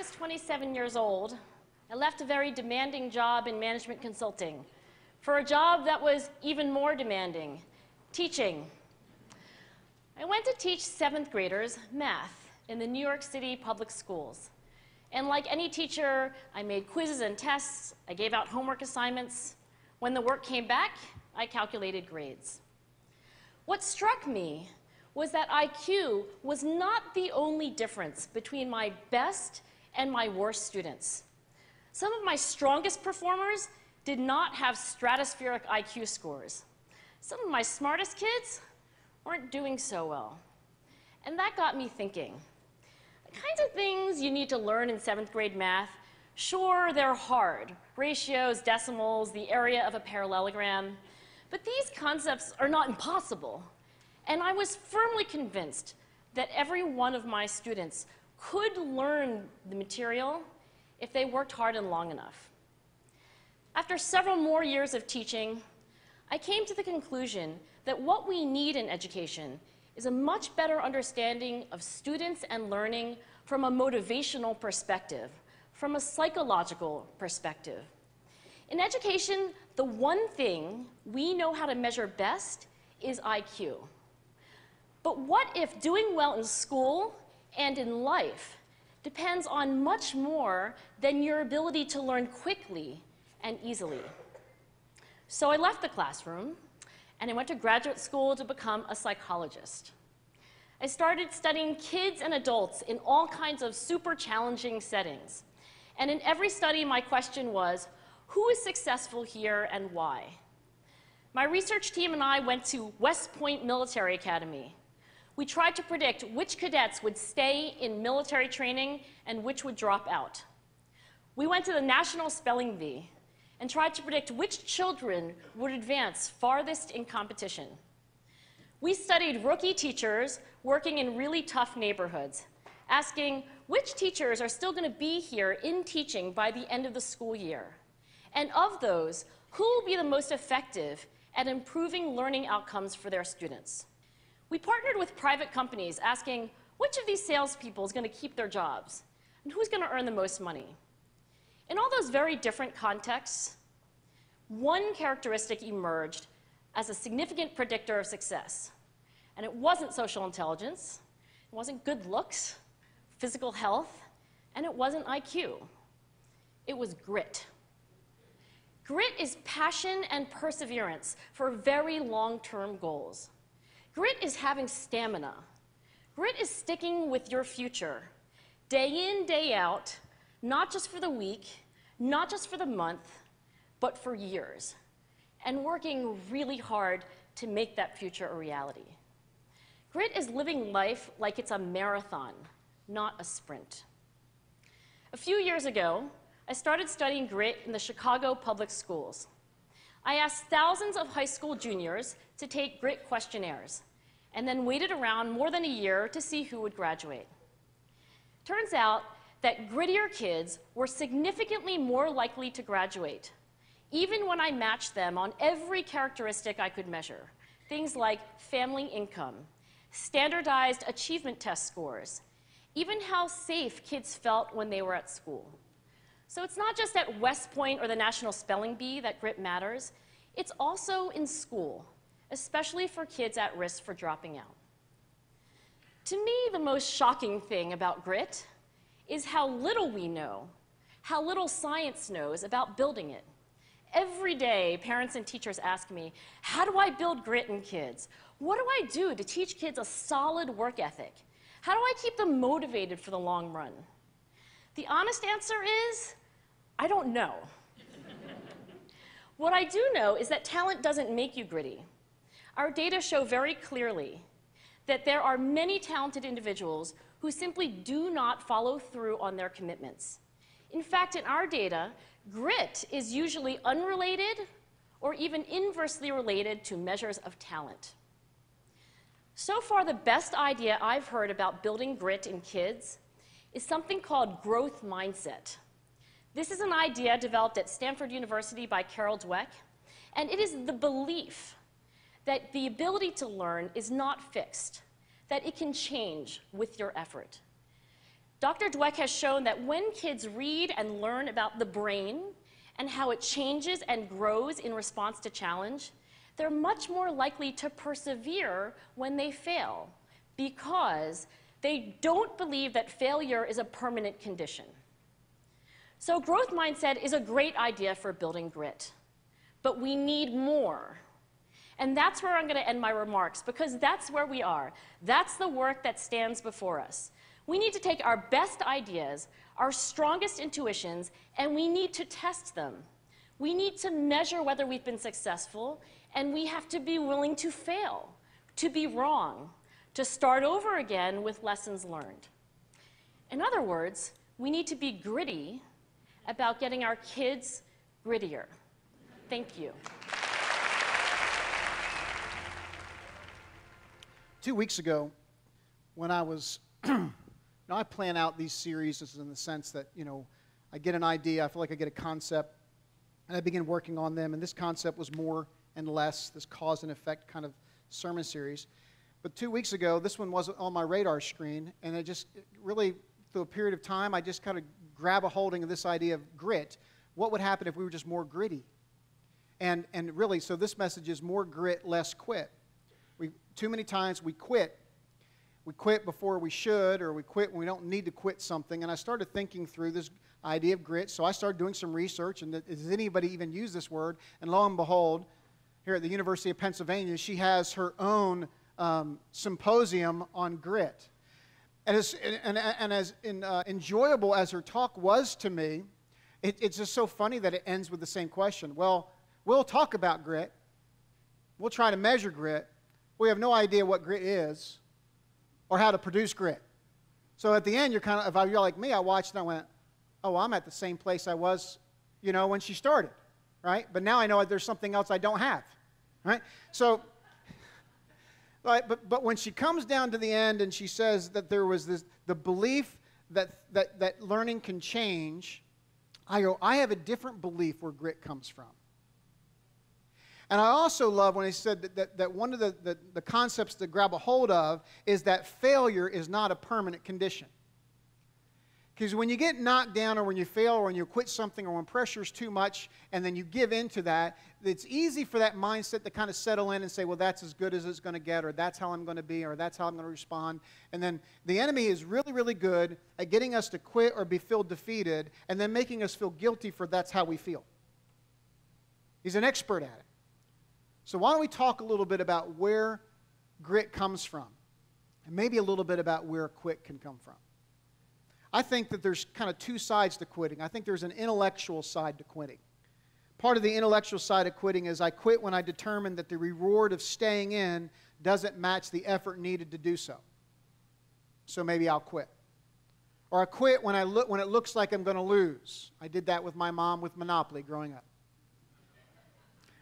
was 27 years old, I left a very demanding job in management consulting for a job that was even more demanding, teaching. I went to teach 7th graders math in the New York City public schools. And like any teacher, I made quizzes and tests, I gave out homework assignments. When the work came back, I calculated grades. What struck me was that IQ was not the only difference between my best and my worst students. Some of my strongest performers did not have stratospheric IQ scores. Some of my smartest kids weren't doing so well. And that got me thinking. The kinds of things you need to learn in 7th grade math, sure, they're hard. Ratios, decimals, the area of a parallelogram. But these concepts are not impossible. And I was firmly convinced that every one of my students could learn the material if they worked hard and long enough. After several more years of teaching, I came to the conclusion that what we need in education is a much better understanding of students and learning from a motivational perspective, from a psychological perspective. In education, the one thing we know how to measure best is IQ. But what if doing well in school and in life depends on much more than your ability to learn quickly and easily? So I left the classroom and I went to graduate school to become a psychologist. I started studying kids and adults in all kinds of super challenging settings. And in every study, my question was, who is successful here and why? My research team and I went to West Point Military Academy. We tried to predict which cadets would stay in military training and which would drop out. We went to the National Spelling Bee and tried to predict which children would advance farthest in competition. We studied rookie teachers working in really tough neighborhoods, asking which teachers are still going to be here in teaching by the end of the school year. And of those, who will be the most effective at improving learning outcomes for their students? We partnered with private companies asking which of these salespeople is going to keep their jobs and who's going to earn the most money. In all those very different contexts, one characteristic emerged as a significant predictor of success. And it wasn't social intelligence, it wasn't good looks, physical health, and it wasn't IQ. It was grit. Grit is passion and perseverance for very long-term goals. Grit is having stamina. Grit is sticking with your future, day in, day out, not just for the week, not just for the month, but for years, and working really hard to make that future a reality. Grit is living life like it's a marathon, not a sprint. A few years ago, I started studying grit in the Chicago public schools. I asked thousands of high school juniors to take grit questionnaires, and then waited around more than a year to see who would graduate. Turns out that grittier kids were significantly more likely to graduate, even when I matched them on every characteristic I could measure, things like family income, standardized achievement test scores, even how safe kids felt when they were at school. So it's not just at West Point or the National Spelling Bee that grit matters, it's also in school, especially for kids at risk for dropping out. To me, the most shocking thing about grit is how little we know, how little science knows about building it. Every day, parents and teachers ask me, how do I build grit in kids? What do I do to teach kids a solid work ethic? How do I keep them motivated for the long run? The honest answer is, I don't know. What I do know is that talent doesn't make you gritty. Our data show very clearly that there are many talented individuals who simply do not follow through on their commitments. In fact, in our data, grit is usually unrelated or even inversely related to measures of talent. So far, the best idea I've heard about building grit in kids is something called growth mindset. This is an idea developed at Stanford University by Carol Dweck, and it is the belief that the ability to learn is not fixed, that it can change with your effort. Dr. Dweck has shown that when kids read and learn about the brain and how it changes and grows in response to challenge, they're much more likely to persevere when they fail because they don't believe that failure is a permanent condition. So growth mindset is a great idea for building grit, but we need more. And that's where I'm going to end my remarks, because that's where we are. That's the work that stands before us. We need to take our best ideas, our strongest intuitions, and we need to test them. We need to measure whether we've been successful, and we have to be willing to fail, to be wrong, to start over again with lessons learned. In other words, we need to be gritty about getting our kids grittier. Thank you. 2 weeks ago, when I was, I plan out these series in the sense that, I get an idea, I feel like I get a concept, and I begin working on them, and this concept was more and less, this cause and effect kind of sermon series. But 2 weeks ago, this one wasn't on my radar screen, and really, through a period of time, I just kind of grab a holding of this idea of grit. What would happen if we were just more gritty? And really, so this message is more grit, less quit. Too many times we quit. We quit before we should, or we quit when we don't need to quit something. And I started thinking through this idea of grit, so I started doing some research, and does anybody even use this word? And lo and behold, here at the University of Pennsylvania, she has her own symposium on grit. And as enjoyable as her talk was to me, it's just so funny that it ends with the same question. Well, we'll talk about grit. We'll try to measure grit. We have no idea what grit is or how to produce grit. So at the end, if you're like me, I watched and I went, oh, I'm at the same place I was, when she started, right? But now I know there's something else I don't have, right? So, but when she comes down to the end and she says that there was the belief that learning can change, I go, I have a different belief where grit comes from. And I also love when he said that one of the concepts to grab a hold of is that failure is not a permanent condition. Because when you get knocked down, or when you fail, or when you quit something, or when pressure's too much, and then you give in to that, it's easy for that mindset to kind of settle in and say, well, that's as good as it's going to get, or that's how I'm going to be, or that's how I'm going to respond. And then the enemy is really, really good at getting us to quit or be feel defeated, and then making us feel guilty for that's how we feel. He's an expert at it. So why don't we talk a little bit about where grit comes from, and maybe a little bit about where quit can come from. I think that there's kind of two sides to quitting. I think there's an intellectual side to quitting. Part of the intellectual side of quitting is I quit when I determine that the reward of staying in doesn't match the effort needed to do so. So maybe I'll quit. Or I quit when it looks like I'm going to lose. I did that with my mom with Monopoly growing up.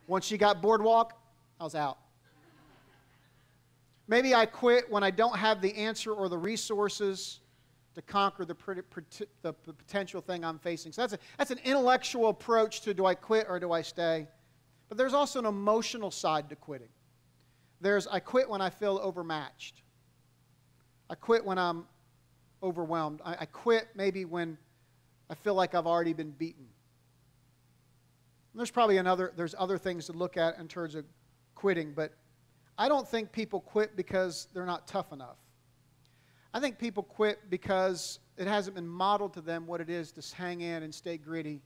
Once she got Boardwalk, I was out. Maybe I quit when I don't have the answer or the resources to conquer the potential thing I'm facing. So that's an intellectual approach to do I quit or do I stay. But there's also an emotional side to quitting. I quit when I feel overmatched. I quit when I'm overwhelmed. I quit maybe when I feel like I've already been beaten. And there's other things to look at in terms of quitting, but I don't think people quit because they're not tough enough. I think people quit because it hasn't been modeled to them what it is to hang in and stay gritty,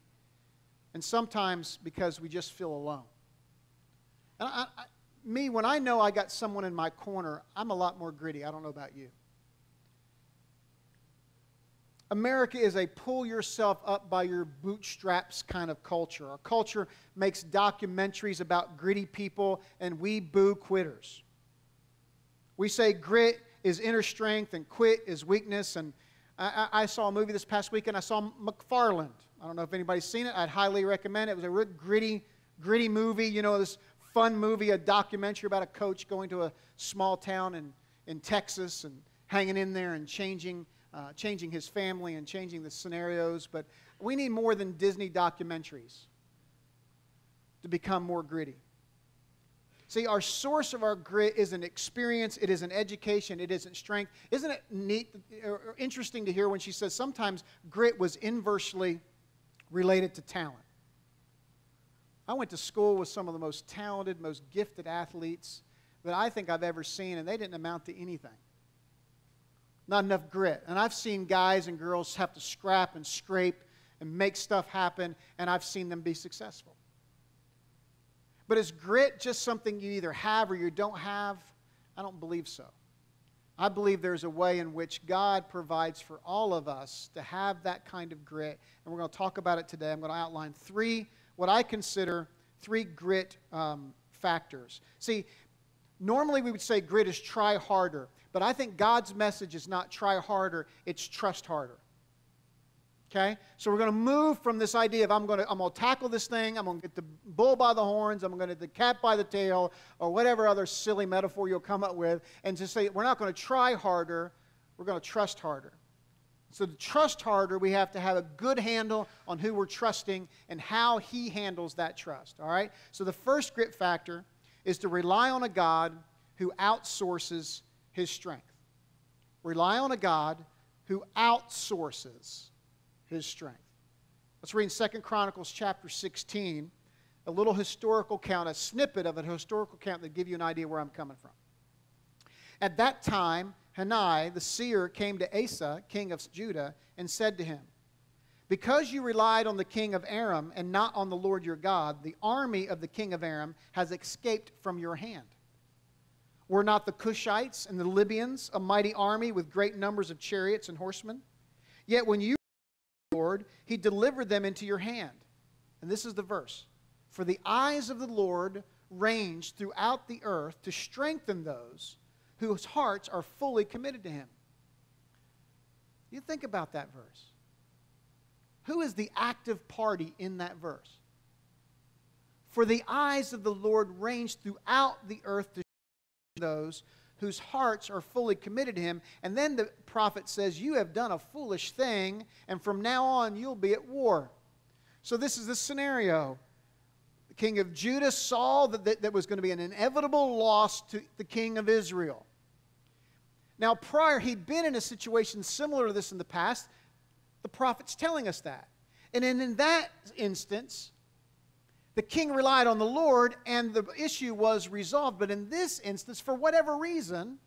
and sometimes because we just feel alone. And when I know I got someone in my corner, I'm a lot more gritty. I don't know about you. America is a pull yourself up by your bootstraps kind of culture. Our culture makes documentaries about gritty people, and we boo quitters. We say grit is inner strength and quit is weakness. And I saw a movie this past weekend. I saw McFarland. I don't know if anybody's seen it. I'd highly recommend it. It was a real gritty movie. This fun movie, a documentary about a coach going to a small town in Texas and hanging in there and changing his family and changing the scenarios. But we need more than Disney documentaries to become more gritty. See, our source of our grit isn't experience, it isn't education, it isn't strength. Isn't it neat or interesting to hear when she says sometimes grit was inversely related to talent? I went to school with some of the most talented, most gifted athletes that I think I've ever seen, and they didn't amount to anything. Not enough grit. And I've seen guys and girls have to scrap and scrape and make stuff happen, and I've seen them be successful. But is grit just something you either have or you don't have? I don't believe so. I believe there's a way in which God provides for all of us to have that kind of grit, and we're going to talk about it today. I'm going to outline what I consider three grit factors. See, normally we would say grit is try harder, but I think God's message is not try harder, it's trust harder. Okay? So we're going to move from this idea of I'm going to tackle this thing, I'm going to get the bull by the horns, I'm going to get the cat by the tail, or whatever other silly metaphor you'll come up with, and to say we're not going to try harder, we're going to trust harder. So to trust harder, we have to have a good handle on who we're trusting and how He handles that trust. All right? So the first grit factor is to rely on a God who outsources His strength. Rely on a God who outsources His strength. Let's read in 2 Chronicles chapter 16, a little historical account, a snippet of a historical account that give you an idea where I'm coming from. At that time, Hanani, the seer, came to Asa, king of Judah, and said to him, "Because you relied on the king of Aram and not on the Lord your God, the army of the king of Aram has escaped from your hand. Were not the Cushites and the Libyans a mighty army with great numbers of chariots and horsemen? Yet when you Lord, He delivered them into your hand." And this is the verse. "For the eyes of the Lord range throughout the earth to strengthen those whose hearts are fully committed to Him." You think about that verse. Who is the active party in that verse? For the eyes of the Lord range throughout the earth to strengthen those whose hearts are fully committed to Him. And then the prophet says, "You have done a foolish thing, and from now on you'll be at war." So this is the scenario. The king of Judah saw that was going to be an inevitable loss to the king of Israel. Now prior, he'd been in a situation similar to this in the past. The prophet's telling us that. And in that instance, the king relied on the Lord, and the issue was resolved. But in this instance, for whatever reason,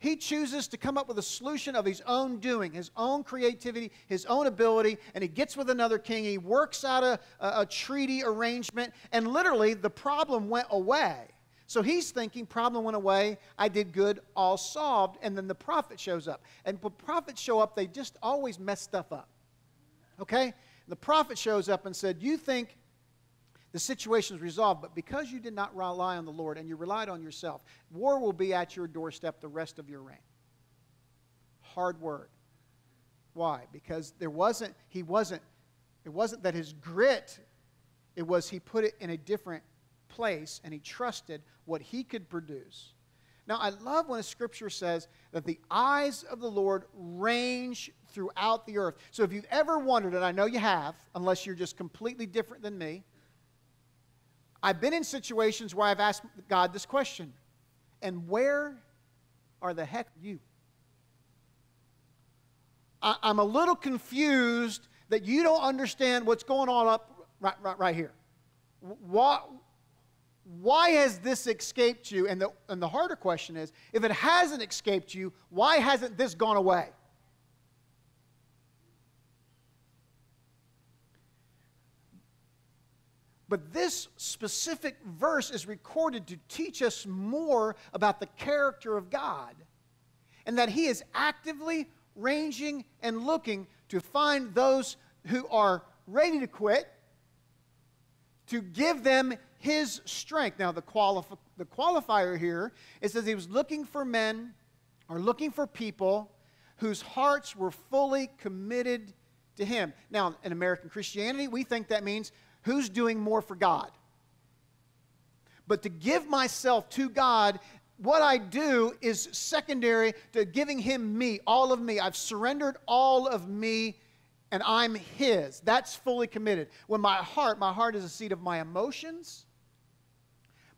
he chooses to come up with a solution of his own doing, his own creativity, his own ability, and he gets with another king. He works out a treaty arrangement, and literally the problem went away. So he's thinking, problem went away, I did good, all solved, and then the prophet shows up. And when prophets show up, they just always mess stuff up. Okay? The prophet shows up and said, "You think the situation is resolved, but because you did not rely on the Lord and you relied on yourself, war will be at your doorstep the rest of your reign." Hard word. Why? Because it wasn't that his grit, it was he put it in a different place and he trusted what he could produce. Now, I love when a scripture says that the eyes of the Lord range throughout the earth. So if you've ever wondered, and I know you have, unless you're just completely different than me, I've been in situations where I've asked God this question: and where are the heck you? I'm a little confused that you don't understand what's going on up right here. Why has this escaped you? And the harder question is, if it hasn't escaped you, why hasn't this gone away? But this specific verse is recorded to teach us more about the character of God, and that He is actively ranging and looking to find those who are ready to quit, to give them His strength. Now, the qualifier here is that He was looking for men, or looking for people, whose hearts were fully committed to Him. Now, in American Christianity, we think that means who's doing more for God. But to give myself to God, what I do is secondary to giving Him me, all of me. I've surrendered all of me, and I'm His. That's fully committed. When my heart is the seat of my emotions,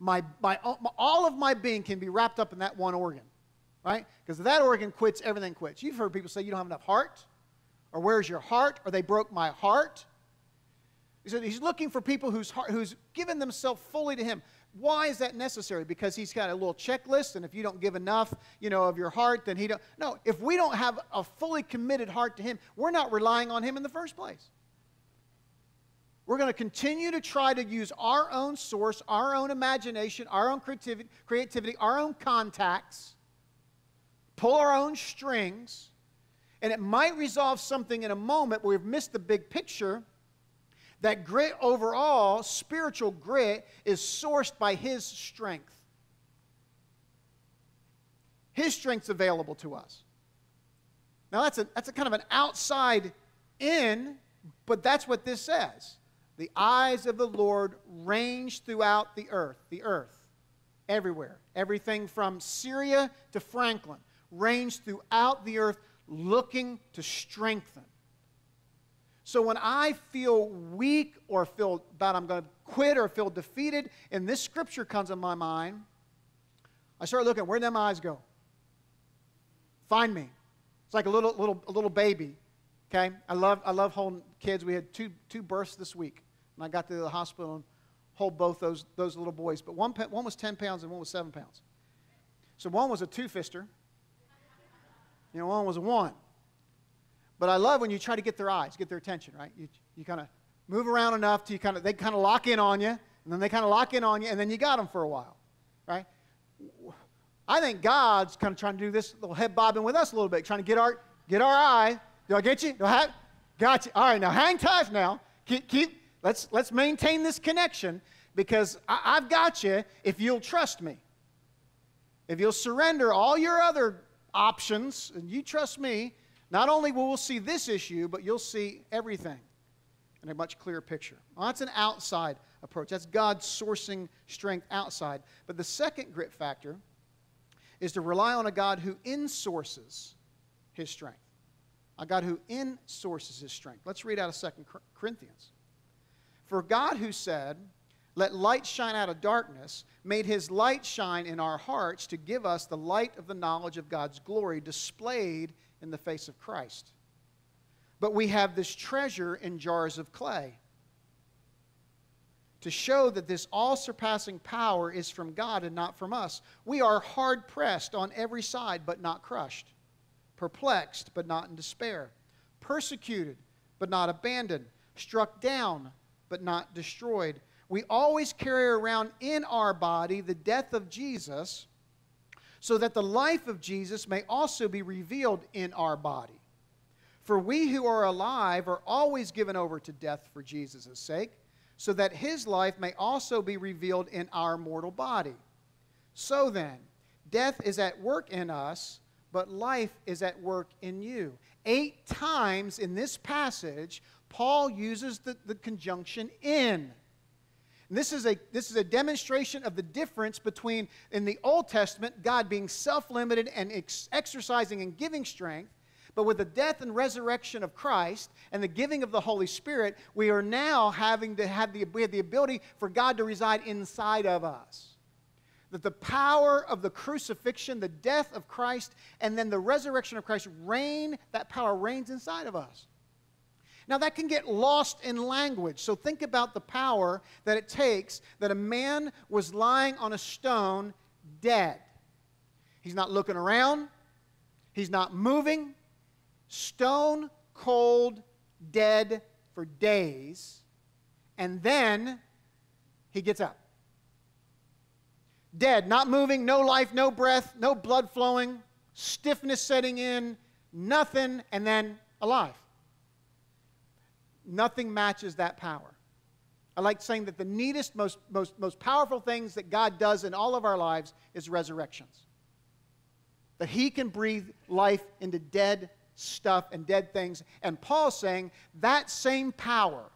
all of my being can be wrapped up in that one organ, right? Because if that organ quits, everything quits. You've heard people say, you don't have enough heart, or where's your heart, or they broke my heart. He said he's looking for people who's given themselves fully to him. Why is that necessary? Because he's got a little checklist, and if you don't give enough, of your heart, then he don't. No, if we don't have a fully committed heart to him, we're not relying on him in the first place. We're going to continue to try to use our own source, our own imagination, our own creativity, our own contacts, pull our own strings, and it might resolve something in a moment, but we've missed the big picture. That grit overall, spiritual grit, is sourced by his strength. His strength's available to us. Now that's a kind of an outside in, but that's what this says. The eyes of the Lord range throughout the earth, everywhere. Everything from Syria to Franklin, range throughout the earth, looking to strengthen. So when I feel weak or feel that I'm going to quit or feel defeated, and this scripture comes in my mind, I start looking, where'd them eyes go? Find me. It's like a little baby. Okay? I love holding kids. We had two births this week. And I got to the hospital and hold both those little boys. But one was 10 pounds and one was 7 pounds. So one was a two-fister. One was a one. But I love when you try to get their eyes, get their attention, right? You kind of move around enough till they kind of lock in on you, and then they kind of lock in on you, and then you got them for a while, right? I think God's kind of trying to do this little head bobbing with us a little bit, trying to get our eye. Do I get you? Got you. All right, now hang tight now. Let's maintain this connection, because I've got you if you'll trust me. If you'll surrender all your other options, and you trust me, not only will we see this issue, but you'll see everything in a much clearer picture. Well, that's an outside approach. That's God sourcing strength outside. But the second grit factor is to rely on a God who insources his strength. A God who insources his strength. Let's read out of 2 Corinthians. For God who said, "Let light shine out of darkness," made his light shine in our hearts to give us the light of the knowledge of God's glory displayed in the face of Christ. But we have this treasure in jars of clay, to show that this all-surpassing power is from God and not from us. We are hard-pressed on every side, but not crushed, perplexed, but not in despair, persecuted, but not abandoned, struck down, but not destroyed. We always carry around in our body the death of Jesus, so that the life of Jesus may also be revealed in our body. For we who are alive are always given over to death for Jesus' sake, so that his life may also be revealed in our mortal body. So then, death is at work in us, but life is at work in you. 8 times in this passage, Paul uses the conjunction in. And this is a demonstration of the difference between, in the Old Testament, God being self-limited and exercising and giving strength, but with the death and resurrection of Christ and the giving of the Holy Spirit, we are now having to have the ability for God to reside inside of us. That the power of the crucifixion, the death of Christ, and then the resurrection of Christ that power reigns inside of us. Now, that can get lost in language. So think about the power that it takes that a man was lying on a stone dead. He's not looking around. He's not moving. Stone cold, dead for days. And then he gets up. Dead, not moving, no life, no breath, no blood flowing, stiffness setting in, nothing, and then alive. Nothing matches that power. I like saying that the neatest, most powerful things that God does in all of our lives is resurrections. That he can breathe life into dead stuff and dead things. And Paul's saying that same power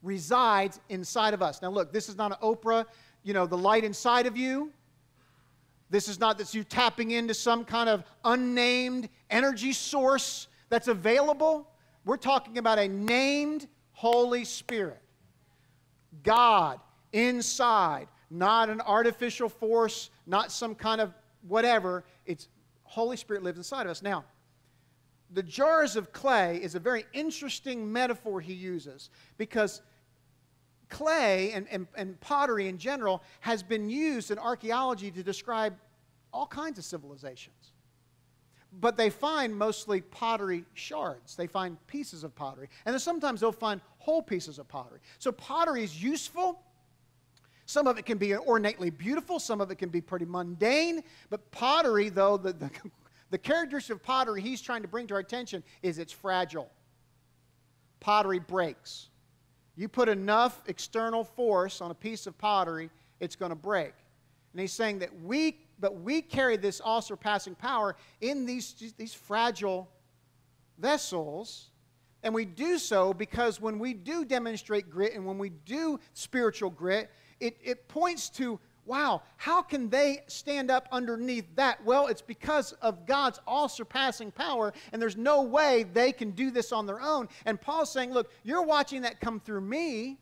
resides inside of us. Now look, this is not an Oprah, the light inside of you. This is not that you tapping into some kind of unnamed energy source that's available. We're talking about a named Holy Spirit. God inside, not an artificial force, not some kind of whatever. It's Holy Spirit lives inside of us. Now, the jars of clay is a very interesting metaphor he uses, because clay and pottery in general has been used in archaeology to describe all kinds of civilizations. But they find mostly pottery shards. They find pieces of pottery. And then sometimes they'll find whole pieces of pottery. So pottery is useful. Some of it can be ornately beautiful. Some of it can be pretty mundane. But pottery, though, the characteristic of pottery he's trying to bring to our attention is it's fragile. Pottery breaks. You put enough external force on a piece of pottery, it's going to break. And he's saying that we carry this all-surpassing power in these fragile vessels, and we do so because when we do demonstrate grit and when we do spiritual grit, it points to, wow, how can they stand up underneath that? Well, it's because of God's all-surpassing power, and there's no way they can do this on their own. And Paul's saying, look, you're watching that come through me,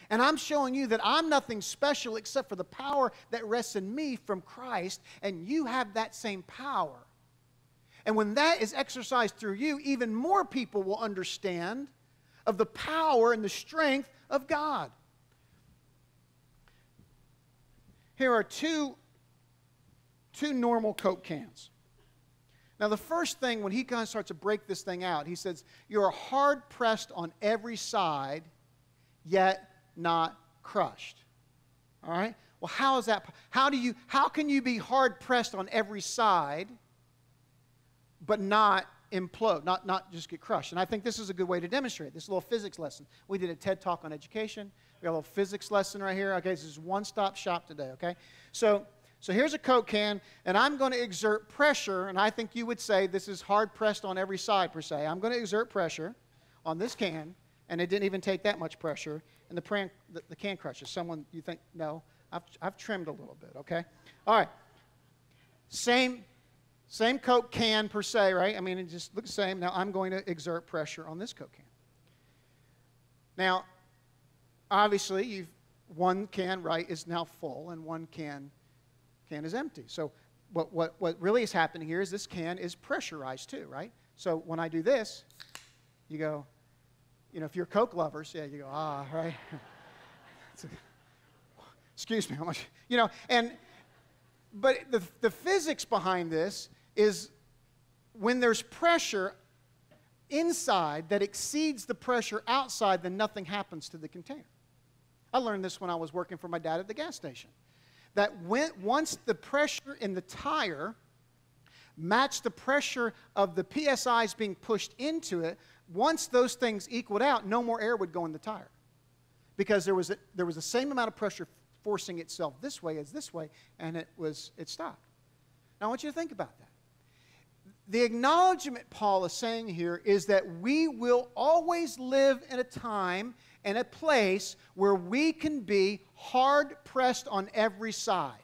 and I'm showing you that I'm nothing special except for the power that rests in me from Christ, and you have that same power. And when that is exercised through you, even more people will understand of the power and the strength of God. Here are two normal Coke cans. Now, the first thing, when he kind of starts to break this thing out, he says, you're hard-pressed on every side, yet not crushed. All right? Well, how is that? How can you be hard-pressed on every side, but not implode, not just get crushed? And I think this is a good way to demonstrate. This is a little physics lesson. We did a TED Talk on education. We got a little physics lesson right here. Okay, this is one-stop shop today, okay? So here's a Coke can, and I'm going to exert pressure, and I think you would say this is hard-pressed on every side, per se. I'm going to exert pressure on this can, and it didn't even take that much pressure, and the can crushes. Someone, you think, no, I've trimmed a little bit, okay? All right. Same Coke can, per se, right? I mean, it just looks the same. Now, I'm going to exert pressure on this Coke can. Now, obviously, one can, right, is now full, and one can is empty. So what really is happening here is this can is pressurized too, right? So when I do this, you go, if you're Coke lovers, yeah, you go, right? Excuse me, how much, but the physics behind this is when there's pressure inside that exceeds the pressure outside, then nothing happens to the container. I learned this when I was working for my dad at the gas station. That once the pressure in the tire matched the pressure of the PSIs being pushed into it, once those things equaled out, no more air would go in the tire. Because there was the same amount of pressure forcing itself this way as this way, and it stopped. Now I want you to think about that. The acknowledgement Paul is saying here is that we will always live in a time and a place where we can be hard-pressed on every side.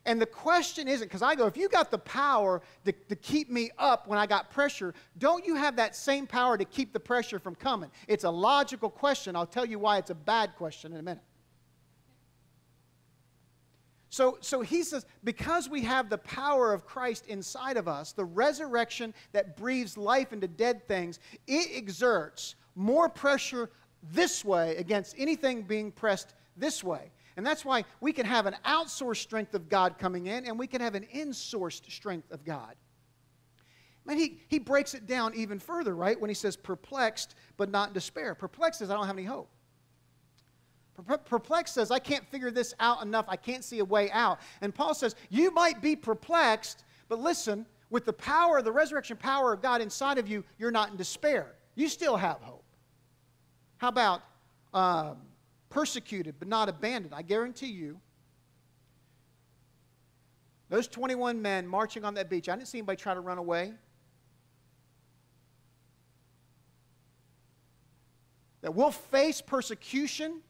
And the question isn't, because I go, if you got the power to keep me up when I got pressure, don't you have that same power to keep the pressure from coming? It's a logical question. I'll tell you why it's a bad question in a minute. So he says, because we have the power of Christ inside of us, the resurrection that breathes life into dead things, it exerts more pressure this way against anything being pressed this way. And that's why we can have an outsourced strength of God coming in, and we can have an insourced strength of God. Man, he breaks it down even further, right? When he says perplexed, but not in despair. Perplexed says, I don't have any hope. Perplexed says, I can't figure this out enough. I can't see a way out. And Paul says, you might be perplexed, but listen, with the power, the resurrection power of God inside of you, you're not in despair. You still have hope. How about persecuted but not abandoned? I guarantee you, those 21 men marching on that beach, I didn't see anybody try to run away. That we'll face persecution.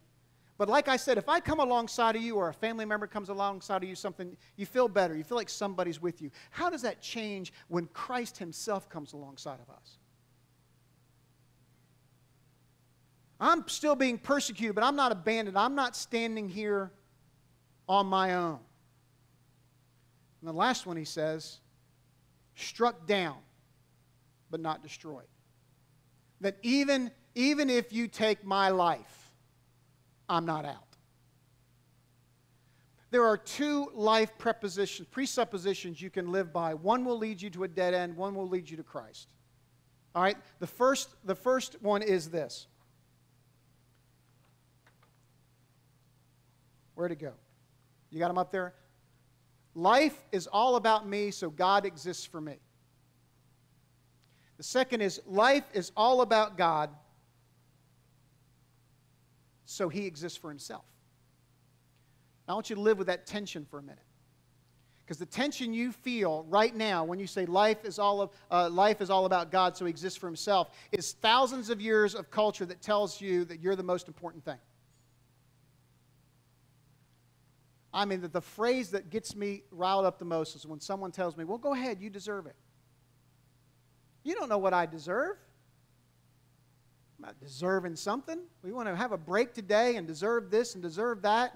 But like I said, if I come alongside of you or a family member comes alongside of you, something, you feel better. You feel like somebody's with you. How does that change when Christ himself comes alongside of us? I'm still being persecuted, but I'm not abandoned. I'm not standing here on my own. And the last one he says, struck down, but not destroyed. That even if you take my life, I'm not out. There are two life presuppositions you can live by. One will lead you to a dead end, one will lead you to Christ. All right? The first one is this. Where'd it go? You got them up there? Life is all about me, so God exists for me. The second is, life is all about God, so He exists for Himself. Now, I want you to live with that tension for a minute. Because the tension you feel right now when you say life is all about God, so He exists for Himself, is thousands of years of culture that tells you that you're the most important thing. I mean, the phrase that gets me riled up the most is when someone tells me, well, go ahead, you deserve it. You don't know what I deserve. I'm not deserving something. We want to have a break today and deserve this and deserve that.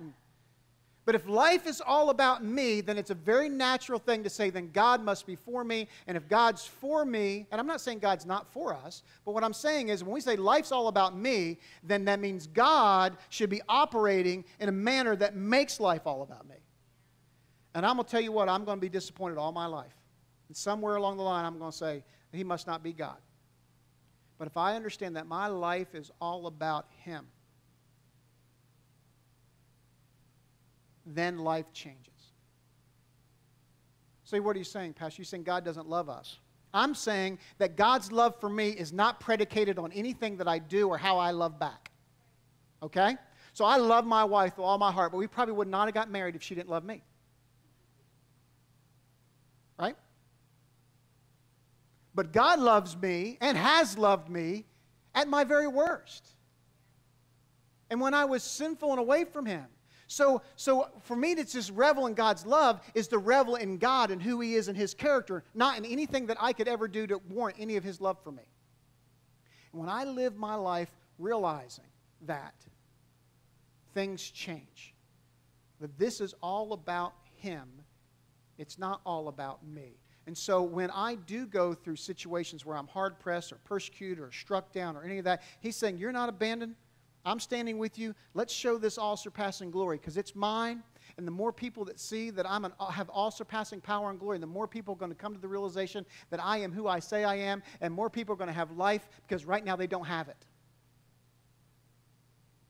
But if life is all about me, then it's a very natural thing to say, then God must be for me. And if God's for me, and I'm not saying God's not for us, but what I'm saying is when we say life's all about me, then that means God should be operating in a manner that makes life all about me. And I'm going to tell you what, I'm going to be disappointed all my life. And somewhere along the line, I'm going to say, He must not be God. But if I understand that my life is all about Him, then life changes. So what are you saying, Pastor? You're saying God doesn't love us. I'm saying that God's love for me is not predicated on anything that I do or how I love back. Okay? So I love my wife with all my heart, but we probably would not have got married if she didn't love me. Right? But God loves me and has loved me at my very worst. And when I was sinful and away from Him. So for me to just revel in God's love is to revel in God and who He is and His character, not in anything that I could ever do to warrant any of His love for me. And when I live my life realizing that, things change. That this is all about Him. It's not all about me. And so when I do go through situations where I'm hard-pressed or persecuted or struck down or any of that, He's saying, you're not abandoned. I'm standing with you. Let's show this all-surpassing glory because it's mine. And the more people that see that I have all-surpassing power and glory, the more people are going to come to the realization that I am who I say I am, and more people are going to have life because right now they don't have it.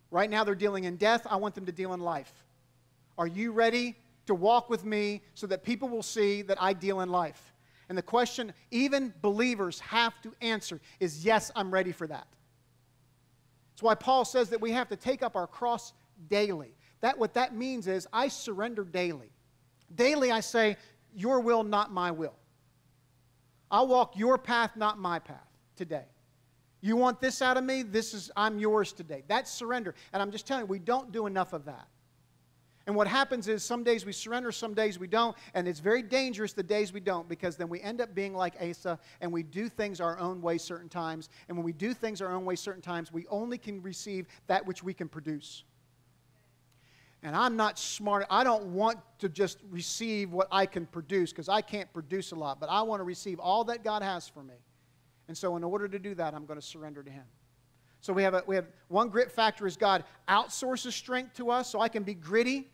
Right now they're dealing in death. I want them to deal in life. Are you ready to walk with me so that people will see that I deal in life? And the question even believers have to answer is, yes, I'm ready for that. That's why Paul says that we have to take up our cross daily. What that means is I surrender daily. Daily I say, your will, not my will. I'll walk your path, not my path today. You want this out of me? I'm yours today. That's surrender. And I'm just telling you, we don't do enough of that. And what happens is some days we surrender, some days we don't, and it's very dangerous the days we don't because then we end up being like Asa and we do things our own way certain times. And when we do things our own way certain times, we only can receive that which we can produce. And I'm not smart. I don't want to just receive what I can produce because I can't produce a lot, but I want to receive all that God has for me. And so in order to do that, I'm going to surrender to Him. So we have one grit factor is God outsources strength to us so I can be gritty.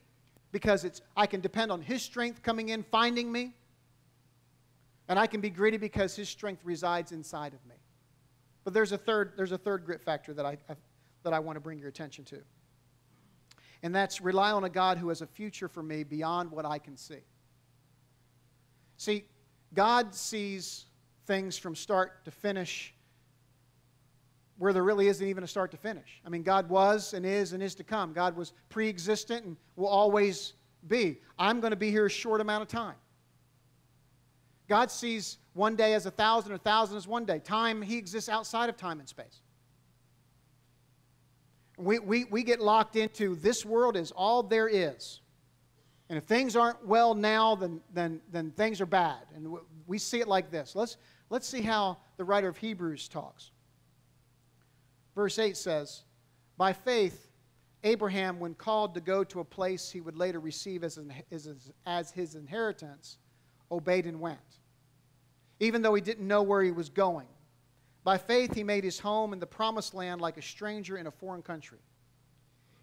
Because I can depend on His strength coming in, finding me. And I can be gritty because His strength resides inside of me. But there's a third grit factor that I want to bring your attention to. And that's rely on a God who has a future for me beyond what I can see. See, God sees things from start to finish where there really isn't even a start to finish. I mean, God was and is to come. God was pre-existent and will always be. I'm going to be here a short amount of time. God sees one day as 1,000, 1,000 as one day. Time, He exists outside of time and space. We get locked into this world is all there is. And if things aren't well now, then things are bad. And we see it like this. Let's see how the writer of Hebrews talks. Verse 8 says, By faith, Abraham, when called to go to a place he would later receive as his inheritance, obeyed and went, even though he didn't know where he was going. By faith, he made his home in the promised land like a stranger in a foreign country.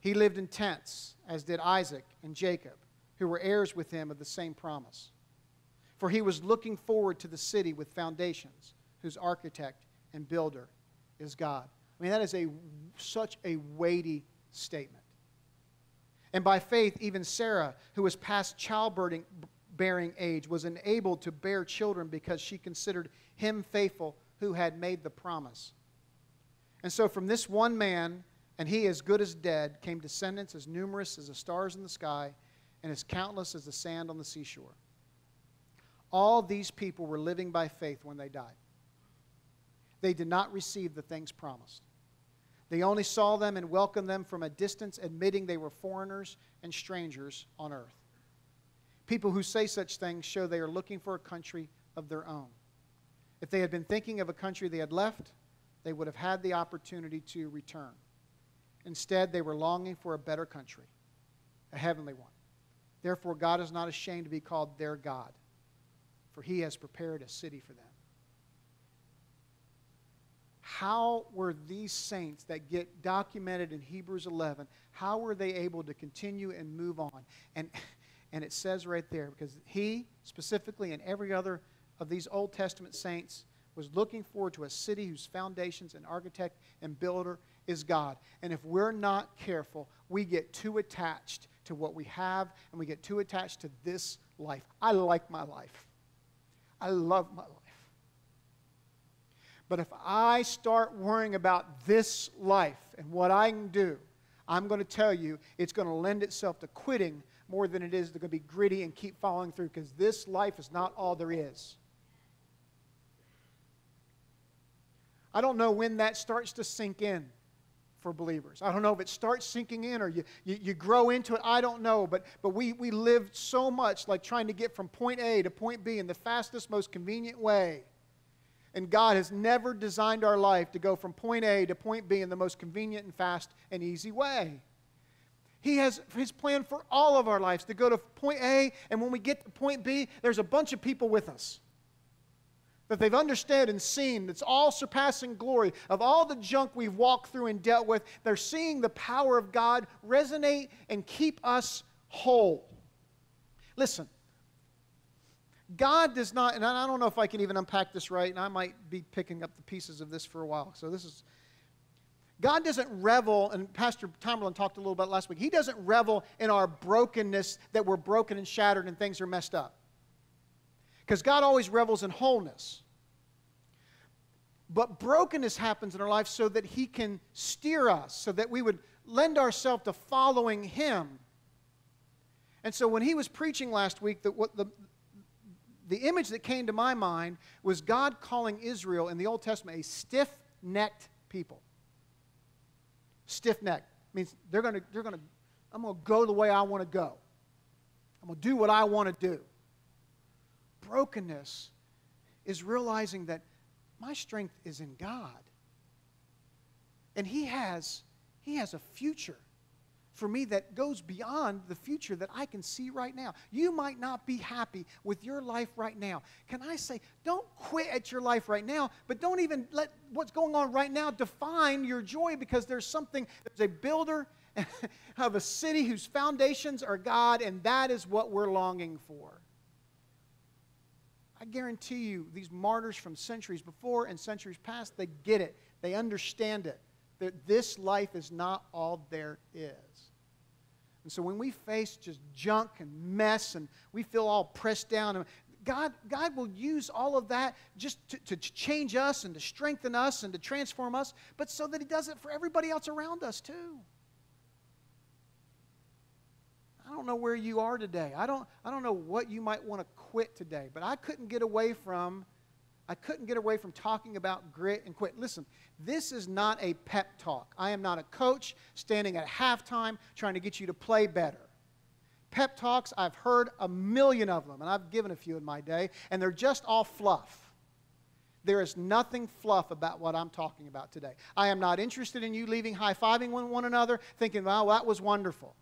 He lived in tents, as did Isaac and Jacob, who were heirs with him of the same promise. For he was looking forward to the city with foundations, whose architect and builder is God. I mean, that is such a weighty statement. And by faith, even Sarah, who was past childbearing age, was enabled to bear children because she considered him faithful who had made the promise. And so from this one man, and he as good as dead, came descendants as numerous as the stars in the sky and as countless as the sand on the seashore. All these people were living by faith when they died. They did not receive the things promised. They only saw them and welcomed them from a distance, admitting they were foreigners and strangers on earth. People who say such things show they are looking for a country of their own. If they had been thinking of a country they had left, they would have had the opportunity to return. Instead, they were longing for a better country, a heavenly one. Therefore, God is not ashamed to be called their God, for he has prepared a city for them. How were these saints that get documented in Hebrews 11, how were they able to continue and move on? And it says right there, because he specifically and every other of these Old Testament saints was looking forward to a city whose foundations and architect and builder is God. And if we're not careful, we get too attached to what we have, and we get too attached to this life. I like my life. I love my life. But if I start worrying about this life and what I can do, I'm going to tell you it's going to lend itself to quitting more than it is to be gritty and keep following through, because this life is not all there is. I don't know when that starts to sink in for believers. I don't know if it starts sinking in or you grow into it. I don't know. But we live so much like trying to get from point A to point B in the fastest, most convenient way. And God has never designed our life to go from point A to point B in the most convenient and fast and easy way. He has His plan for all of our lives to go to point A, and when we get to point B, there's a bunch of people with us that they've understood and seen. It's all surpassing glory of all the junk we've walked through and dealt with. They're seeing the power of God resonate and keep us whole. Listen, God does not, and I don't know if I can even unpack this right, and I might be picking up the pieces of this for a while. So God doesn't revel, and Pastor Tomberlin talked a little about it last week, He doesn't revel in our brokenness, that we're broken and shattered and things are messed up. Because God always revels in wholeness. But brokenness happens in our life so that He can steer us, so that we would lend ourselves to following Him. And so when he was preaching last week, the image that came to my mind was God calling Israel in the Old Testament a stiff-necked people. Stiff-necked means I'm going to go the way I want to go. I'm going to do what I want to do. Brokenness is realizing that my strength is in God. And He has a future for me that goes beyond the future that I can see right now. You might not be happy with your life right now. Can I say, don't quit at your life right now, but don't even let what's going on right now define your joy, because there's a builder of a city whose foundations are God, and that is what we're longing for. I guarantee you, these martyrs from centuries before and centuries past, they get it. They understand it. That this life is not all there is. And so when we face just junk and mess and we feel all pressed down, God will use all of that just to change us and to strengthen us and to transform us, but so that He does it for everybody else around us too. I don't know where you are today. I don't know what you might want to quit today, but I couldn't get away from talking about grit and quit. Listen, this is not a pep talk. I am not a coach standing at halftime trying to get you to play better. Pep talks, I've heard a million of them, and I've given a few in my day, and they're just all fluff. There is nothing fluff about what I'm talking about today. I am not interested in you leaving high-fiving one another, thinking, wow, that was wonderful.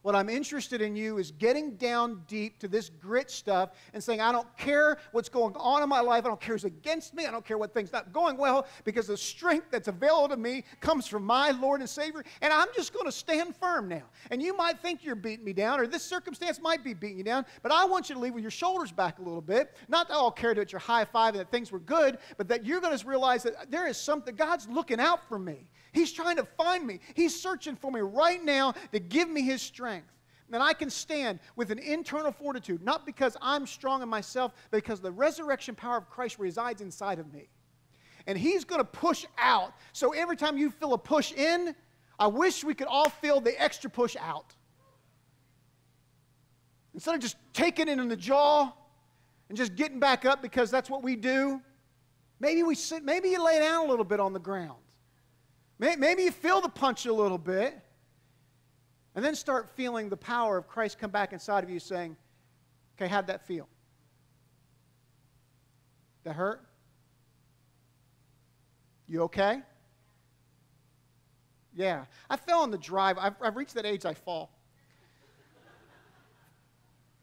What I'm interested in you is getting down deep to this grit stuff and saying, I don't care what's going on in my life. I don't care who's against me. I don't care what things not going well, because the strength that's available to me comes from my Lord and Savior, and I'm just going to stand firm now. And you might think you're beating me down, or this circumstance might be beating you down, but I want you to leave with your shoulders back a little bit. Not that I'll care that you're high-fiving, that things were good, but that you're going to realize that there is something, God's looking out for me. He's trying to find me. He's searching for me right now to give me His strength. And I can stand with an internal fortitude, not because I'm strong in myself, but because the resurrection power of Christ resides inside of me. And He's going to push out. So every time you feel a push in, I wish we could all feel the extra push out. Instead of just taking it in the jaw and just getting back up because that's what we do, maybe we sit, maybe you lay down a little bit on the ground. Maybe you feel the punch a little bit, and then start feeling the power of Christ come back inside of you saying, okay, how'd that feel? That hurt? You okay? Yeah. I fell on the drive. I've reached that age I fall.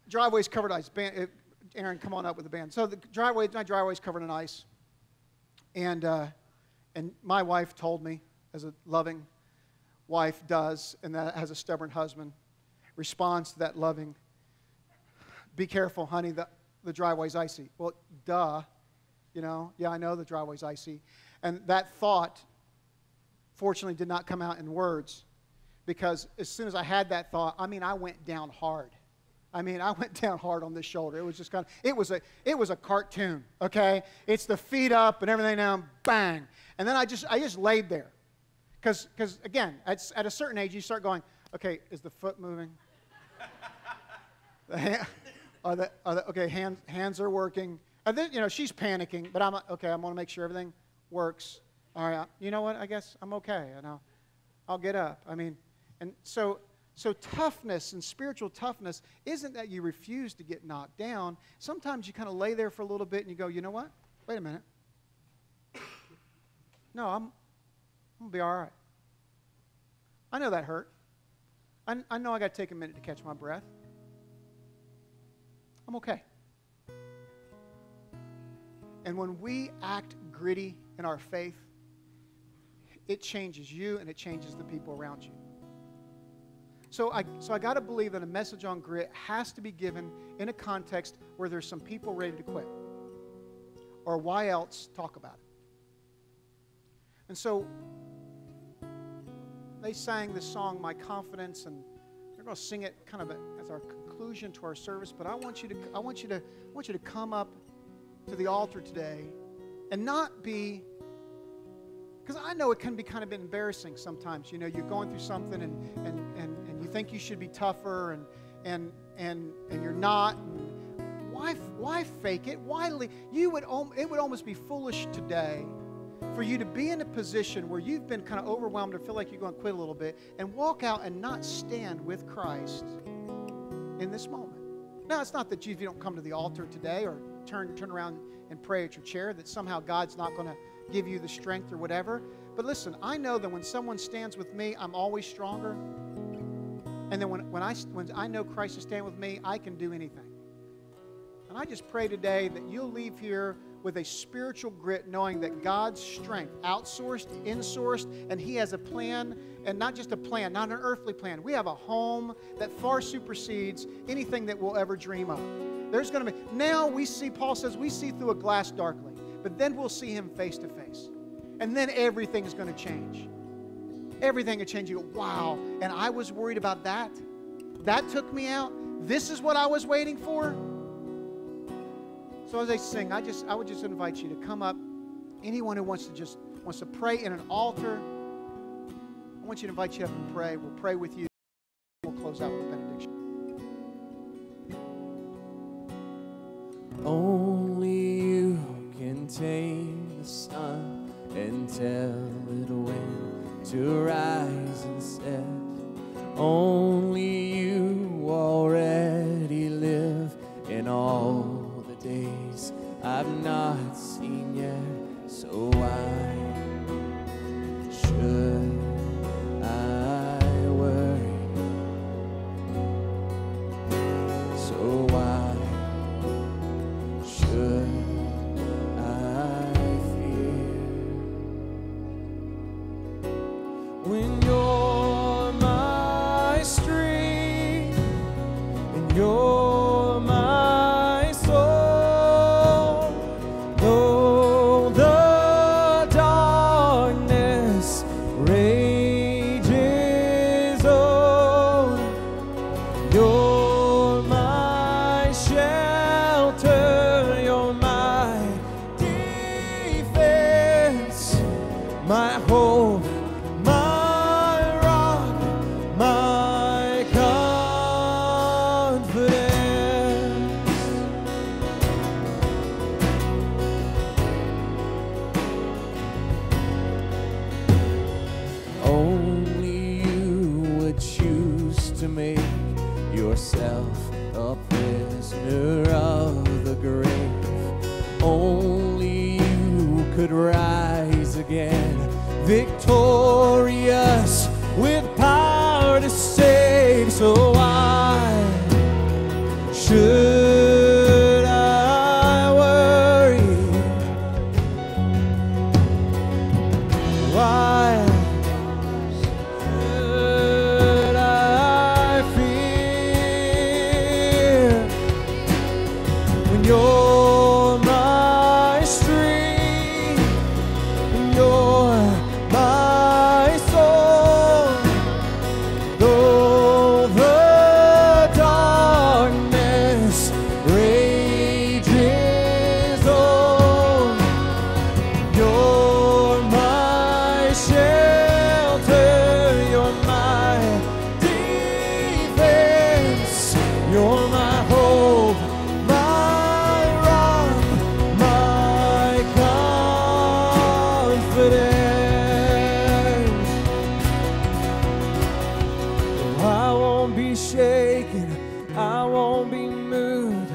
Driveway's covered in ice. Aaron, come on up with the band. So my driveway's covered in ice. And my wife told me, as a loving wife does, and that has a stubborn husband, responds to that loving, be careful, honey, the driveway's icy. Well, duh, you know, yeah, I know the driveway's icy. And that thought, fortunately, did not come out in words, because as soon as I had that thought, I went down hard. I went down hard on this shoulder. It was just it was a cartoon, okay? It's the feet up and everything down, bang. And then I just laid there. Because again, at a certain age, you start going, okay, is the foot moving? Okay, hands are working. And then, you know, she's panicking, but I'm okay, I'm going to make sure everything works. All right, you know what, I guess I'm okay, and I'll get up. And so toughness and spiritual toughness isn't that you refuse to get knocked down. Sometimes you kind of lay there for a little bit and you go, you know what, wait a minute. No, I'm going to be all right. I know that hurt. I know I got to take a minute to catch my breath. I'm okay. And when we act gritty in our faith, it changes you and it changes the people around you. So I got to believe that a message on grit has to be given in a context where there's some people ready to quit. Or why else talk about it? And so they sang this song, My Confidence, and they're going to sing it kind of as our conclusion to our service. But I want you to come up to the altar today and not be, because I know it can be kind of embarrassing sometimes. You know, you're going through something and you think you should be tougher and you're not. And why fake it? It would almost be foolish today for you to be in a position where you've been kind of overwhelmed or feel like you're going to quit a little bit and walk out and not stand with Christ in this moment. Now, it's not that if you don't come to the altar today or turn around and pray at your chair that somehow God's not going to give you the strength or whatever. But listen, I know that when someone stands with me, I'm always stronger. And then when I know Christ is standing with me, I can do anything. And I just pray today that you'll leave here with a spiritual grit, knowing that God's strength, outsourced, insourced, and He has a plan, and not just a plan, not an earthly plan. We have a home that far supersedes anything that we'll ever dream of. There's going to be, now we see, Paul says, we see through a glass darkly, but then we'll see Him face to face. And then everything is going to change. Everything will change. You go, wow, and I was worried about that. That took me out. This is what I was waiting for. So as I sing, I would just invite you to come up. Anyone who wants to pray in an altar, I want you to invite you up and pray. We'll pray with you. We'll close out with a benediction. Only you can tame the sun and tell it when to rise and set. Only you already live in all the days I've not seen yet. when you're my strength and you're my soul. Though the darkness rages on, you're my shelter, you're my defense, my hope, my rock, my confidence. Only you would choose to make yourself a prisoner of the grave. Only you could rise again, victorious with power to save. So why should I worry? Why should I fear when you're my strength and you're my soul? Though the darkness rages on, you're my shelter, you're my defense, you're my hope, my rock, my confidence. I won't be shaken, I won't be moved.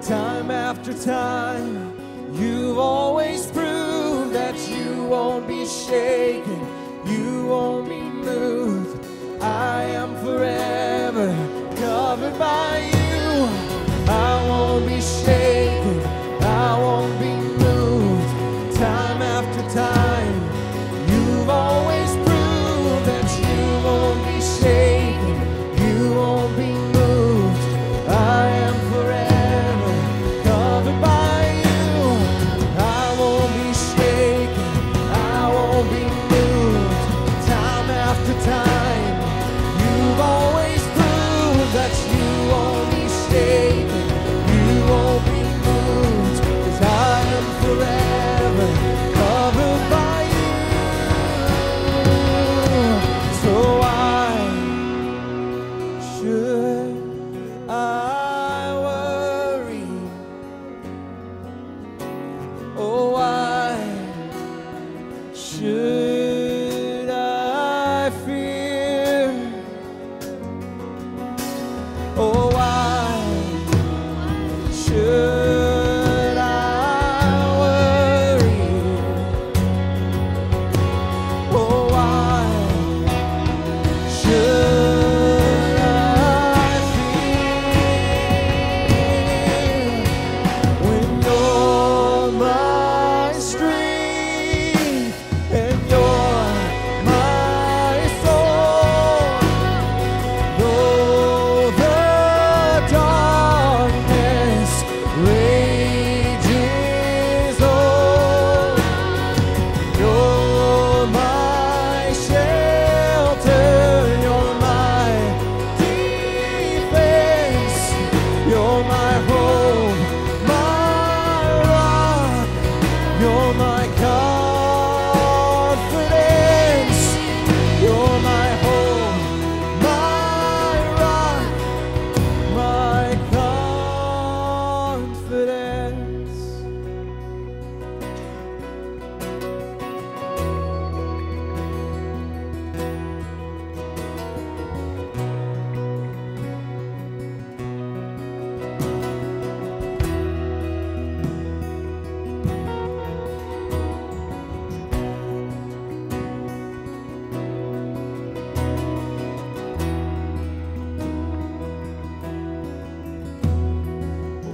Time after time, you've always proved that you won't be shaken, you won't be moved. I am forever covered by you. I won't be shaken, I won't be moved. Time after time, you've always proved that you won't be shaken, you won't be moved. I am forever covered by you. I won't be shaken, I won't be moved. Time after time, you've always proved that you won't be shaken, you won't be moved. 'Cause I am forever covered by you. So why should I worry? Oh, why should I fear? Oh, why should I worry? Oh, why should I fear when you're my strength and you're my soul? Though the darkness rages on, you're my shelter, you're my defense, you're my hope, my rock, you're my confidence, you're my hope, my rock, my confidence.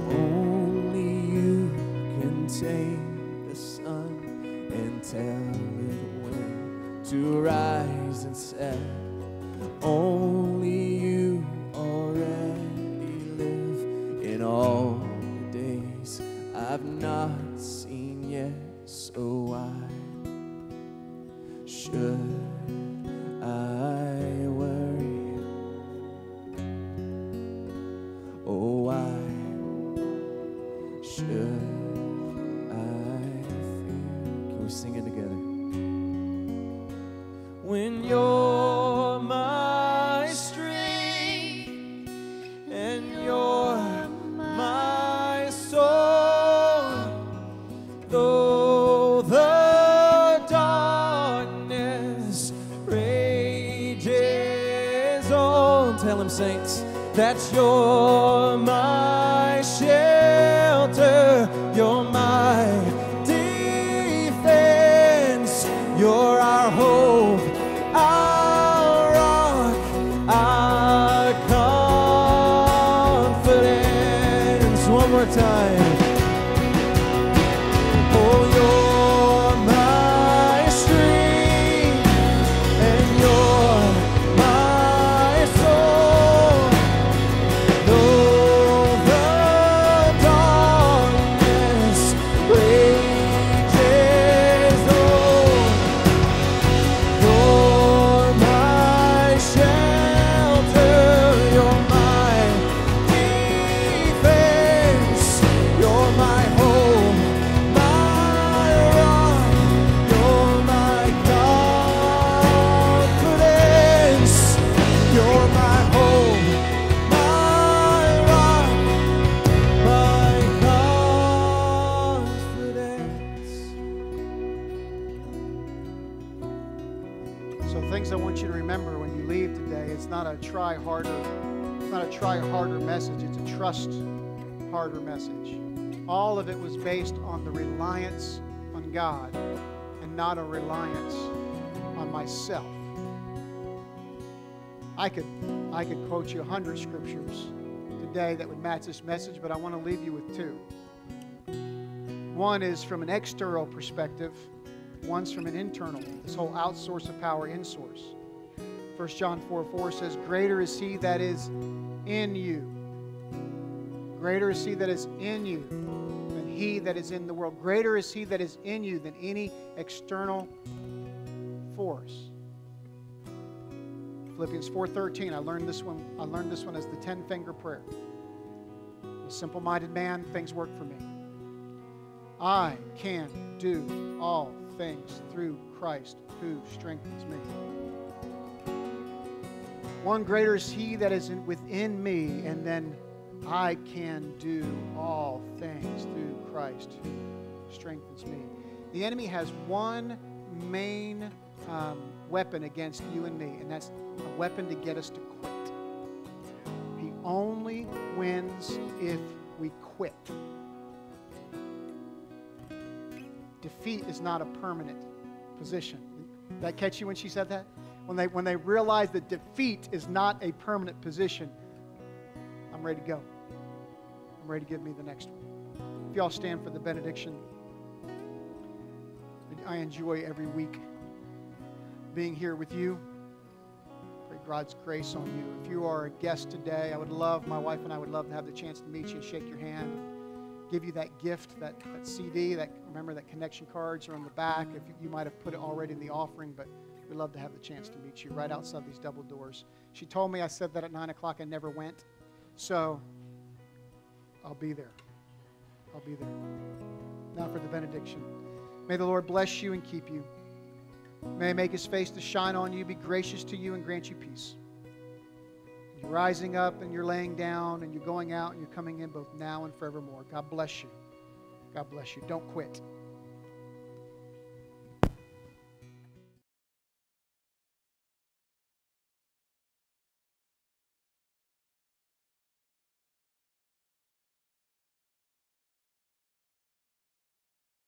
Only you can tame the sun and tell it when to rise and set. Only you already live in all the days I've not seen yet. So why should I worry? Oh, why should I fear? Can we sing it together? When you're my strength and you're my soul, though the darkness rages on. Tell him, saints, that you're my shelter, you're my defense, you're our hope, our rock, our confidence. One more time. Oh, you're my strength and you're my soul. Though the darkness rages on, you're my shelter, you're my defense, you're my home, my rock, you're my confidence, you're my home, my rock, my confidence. So things I want you to remember when you leave today, it's not a try harder message, it's a trust harder message. All of it was based on the reliance on God and not a reliance on myself. I could quote you 100 scriptures today that would match this message, but I want to leave you with two. One is from an external perspective, one's from an internal. This whole outsource of power, insource. 1 John 4:4 says, greater is he that is in you. Greater is he that is in you than he that is in the world. Greater is he that is in you than any external force. Philippians 4:13, I learned this one as the 10-finger prayer. A simple-minded man, things work for me. I can do all things through Christ who strengthens me. One, greater is he that is within me, and then I can do all things through Christ who strengthens me. The enemy has one main weapon against you and me, and that's a weapon to get us to quit. He only wins if we quit. Defeat is not a permanent position. Did that catch you when she said that? When they realize that defeat is not a permanent position, I'm ready to go. I'm ready to give me the next one. If y'all stand for the benediction. I enjoy every week being here with you. Pray God's grace on you. If you are a guest today, my wife and I would love to have the chance to meet you and shake your hand, give you that gift, that CD, remember that connection cards are on the back. If you might have put it already in the offering, but we'd love to have the chance to meet you right outside these double doors. She told me I said that at 9 o'clock. I never went. So I'll be there. I'll be there. Now for the benediction. May the Lord bless you and keep you. May He make His face to shine on you, be gracious to you, and grant you peace. You're rising up and you're laying down and you're going out and you're coming in both now and forevermore. God bless you. God bless you. Don't quit.